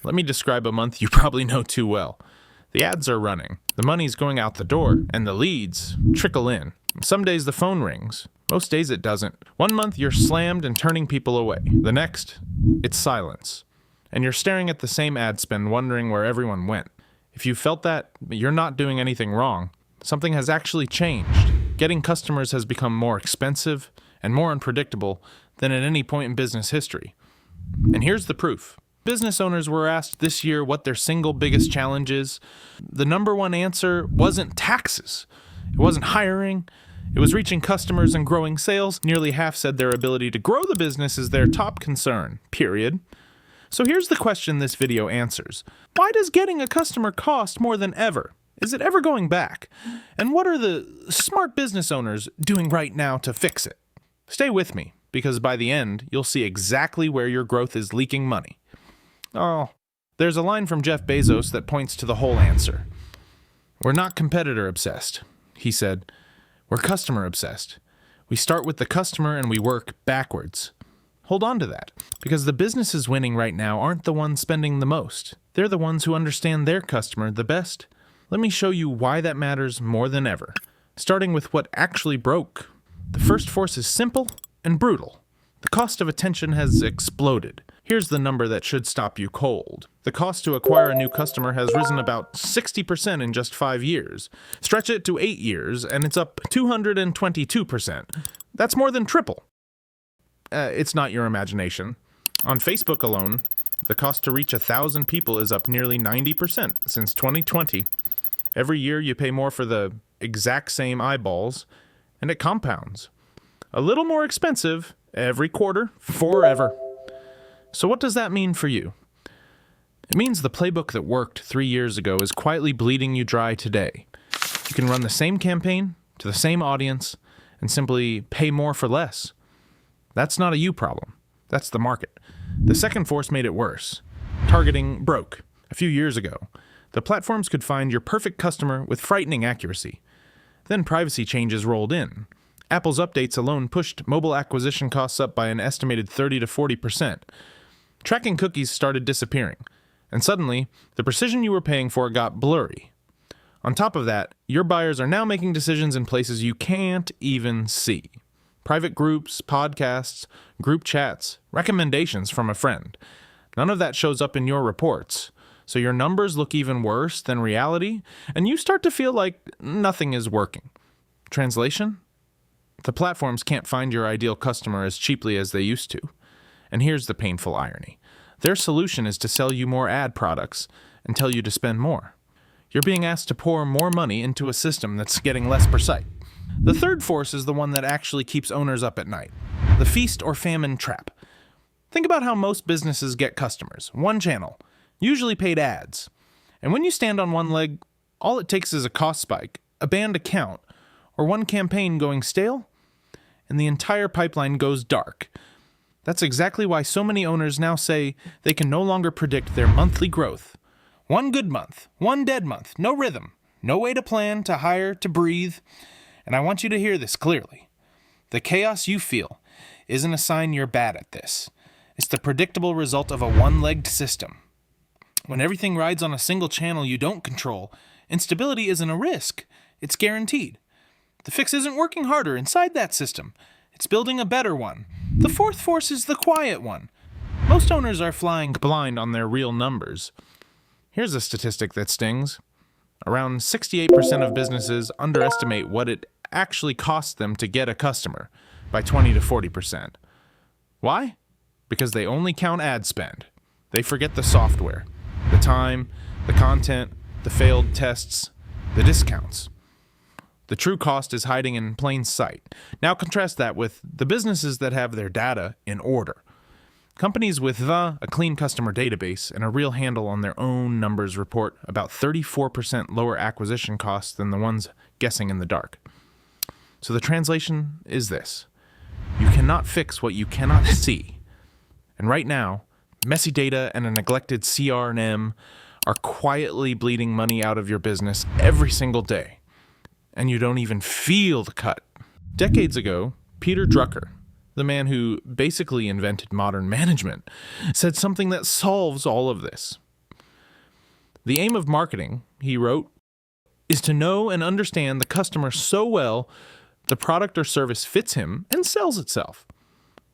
Let me describe a month you probably know too well. The ads are running, the money's going out the door, and the leads trickle in. Some days the phone rings. Most days it doesn't. One month you're slammed and turning people away. The next, it's silence. And you're staring at the same ad spend wondering where everyone went. If you felt that, you're not doing anything wrong. Something has actually changed. Getting customers has become more expensive and more unpredictable than at any point in business history. And here's the proof. Business owners were asked this year what their single biggest challenge is. The number one answer wasn't taxes. It wasn't hiring. It was reaching customers and growing sales. Nearly half said their ability to grow the business is their top concern, period. So here's the question this video answers. Why does getting a customer cost more than ever? Is it ever going back? And what are the smart business owners doing right now to fix it? Stay with me, because by the end, you'll see exactly where your growth is leaking money. Oh, there's a line from Jeff Bezos that points to the whole answer. We're not competitor obsessed, he said. We're customer obsessed. We start with the customer and we work backwards. Hold on to that, because the businesses winning right now aren't the ones spending the most. They're the ones who understand their customer the best. Let me show you why that matters more than ever, starting with what actually broke. The first force is simple and brutal. The cost of attention has exploded. Here's the number that should stop you cold. The cost to acquire a new customer has risen about 60% in just 5 years. Stretch it to 8 years, and it's up 222%. That's more than triple. It's not your imagination. On Facebook alone, the cost to reach 1,000 people is up nearly 90% since 2020. Every year you pay more for the exact same eyeballs, and it compounds. A little more expensive every quarter, forever. So what does that mean for you? It means the playbook that worked 3 years ago is quietly bleeding you dry today. You can run the same campaign to the same audience and simply pay more for less. That's not a you problem. That's the market. The second force made it worse. Targeting broke. A few years ago, the platforms could find your perfect customer with frightening accuracy. Then privacy changes rolled in. Apple's updates alone pushed mobile acquisition costs up by an estimated 30 to 40%. Tracking cookies started disappearing, and suddenly, the precision you were paying for got blurry. On top of that, your buyers are now making decisions in places you can't even see. Private groups, podcasts, group chats, recommendations from a friend. None of that shows up in your reports, so your numbers look even worse than reality, and you start to feel like nothing is working. Translation? The platforms can't find your ideal customer as cheaply as they used to. And here's the painful irony. Their solution is to sell you more ad products and tell you to spend more. You're being asked to pour more money into a system that's getting less precise. The third force is the one that actually keeps owners up at night. The Feast-or-Famine trap. Think about how most businesses get customers. One channel, usually paid ads. And when you stand on one leg, all it takes is a cost spike, a banned account, or one campaign going stale, and the entire pipeline goes dark. That's exactly why so many owners now say they can no longer predict their monthly growth. One good month, one dead month, no rhythm, no way to plan, to hire, to breathe. And I want you to hear this clearly. The chaos you feel isn't a sign you're bad at this. It's the predictable result of a one-legged system. When everything rides on a single channel you don't control, instability isn't a risk. It's guaranteed. The fix isn't working harder inside that system. It's building a better one. The fourth force is the quiet one. Most owners are flying blind on their real numbers. Here's a statistic that stings. Around 68% of businesses underestimate what it actually costs them to get a customer by 20 to 40%. Why? Because they only count ad spend. They forget the software, the time, the content, the failed tests, the discounts. The true cost is hiding in plain sight. Now contrast that with the businesses that have their data in order. Companies with a clean customer database and a real handle on their own numbers report about 34% lower acquisition costs than the ones guessing in the dark. So the translation is this. You cannot fix what you cannot see. And right now, messy data and a neglected CRM are quietly bleeding money out of your business every single day. And you don't even feel the cut. Decades ago, Peter Drucker, the man who basically invented modern management, said something that solves all of this. The aim of marketing, he wrote, is to know and understand the customer so well the product or service fits him and sells itself.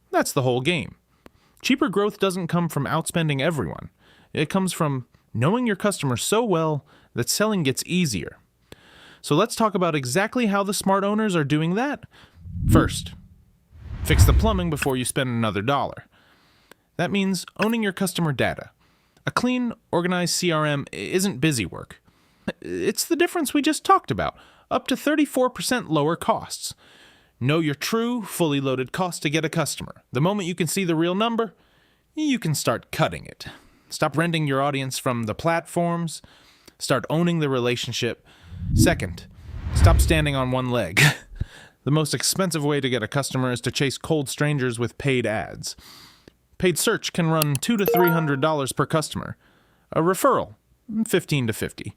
That's the whole game. Cheaper growth doesn't come from outspending everyone. It comes from knowing your customer so well that selling gets easier. So let's talk about exactly how the smart owners are doing that. First, fix the plumbing before you spend another dollar. That means owning your customer data. A clean, organized CRM isn't busy work. It's the difference we just talked about, up to 34% lower costs. Know your true, fully loaded cost to get a customer. The moment you can see the real number, you can start cutting it. Stop renting your audience from the platforms. Start owning the relationship. Second, stop standing on one leg. The most expensive way to get a customer is to chase cold strangers with paid ads. Paid search can run $200 to $300 per customer. A referral, $15 to $50.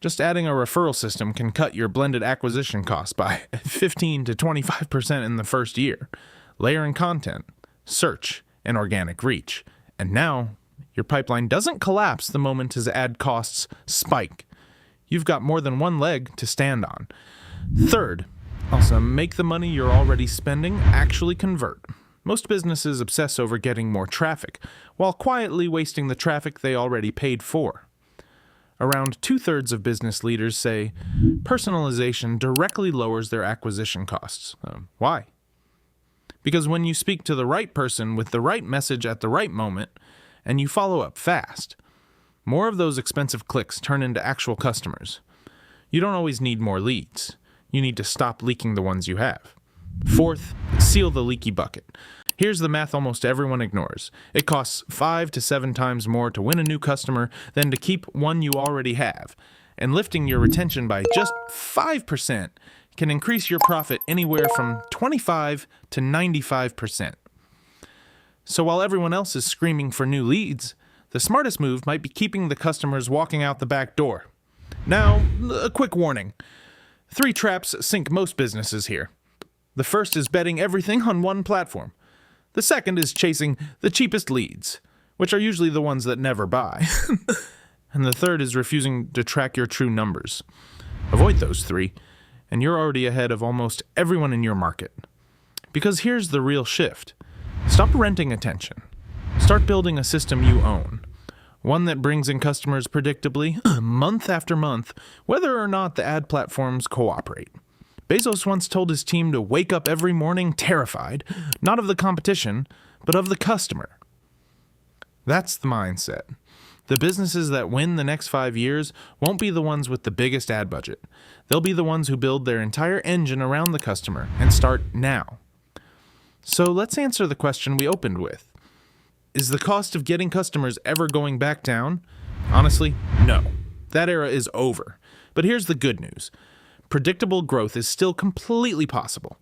Just adding a referral system can cut your blended acquisition costs by 15 to 25% in the first year. Layering content, search, and organic reach. And now, your pipeline doesn't collapse the moment his ad costs spike. You've got more than one leg to stand on. Third, also make the money you're already spending actually convert. Most businesses obsess over getting more traffic, while quietly wasting the traffic they already paid for. Around 2/3 of business leaders say personalization directly lowers their acquisition costs. Why? Because when you speak to the right person with the right message at the right moment, and you follow up fast, more of those expensive clicks turn into actual customers. You don't always need more leads. You need to stop leaking the ones you have. Fourth, seal the leaky bucket. Here's the math almost everyone ignores. It costs 5 to 7 times more to win a new customer than to keep one you already have. And lifting your retention by just 5% can increase your profit anywhere from 25 to 95%. So while everyone else is screaming for new leads, the smartest move might be keeping the customers walking out the back door. Now, a quick warning. 3 traps sink most businesses here. The first is betting everything on one platform. The second is chasing the cheapest leads, which are usually the ones that never buy. And the third is refusing to track your true numbers. Avoid those 3, and you're already ahead of almost everyone in your market. Because here's the real shift. Stop renting attention. Start building a system you own. One that brings in customers predictably, month after month, whether or not the ad platforms cooperate. Bezos once told his team to wake up every morning terrified, not of the competition, but of the customer. That's the mindset. The businesses that win the next 5 years won't be the ones with the biggest ad budget. They'll be the ones who build their entire engine around the customer and start now. So let's answer the question we opened with. Is the cost of getting customers ever going back down? Honestly, no. That era is over. But here's the good news. Predictable growth is still completely possible.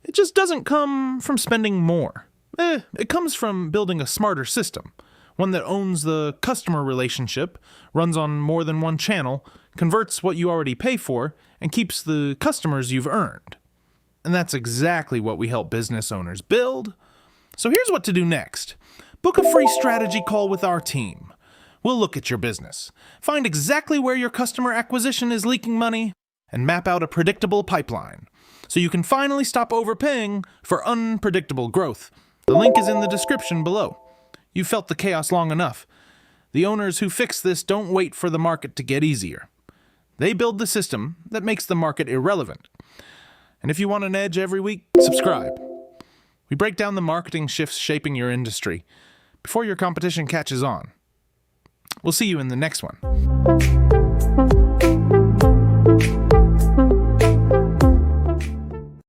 It just doesn't come from spending more. It comes from building a smarter system, one that owns the customer relationship, runs on more than one channel, converts what you already pay for, and keeps the customers you've earned. And that's exactly what we help business owners build. So here's what to do next. Book a free strategy call with our team. We'll look at your business, find exactly where your customer acquisition is leaking money, and map out a predictable pipeline, so you can finally stop overpaying for unpredictable growth. The link is in the description below. You've felt the chaos long enough. The owners who fix this don't wait for the market to get easier. They build the system that makes the market irrelevant. And if you want an edge every week, subscribe. We break down the marketing shifts shaping your industry before your competition catches on. We'll see you in the next one.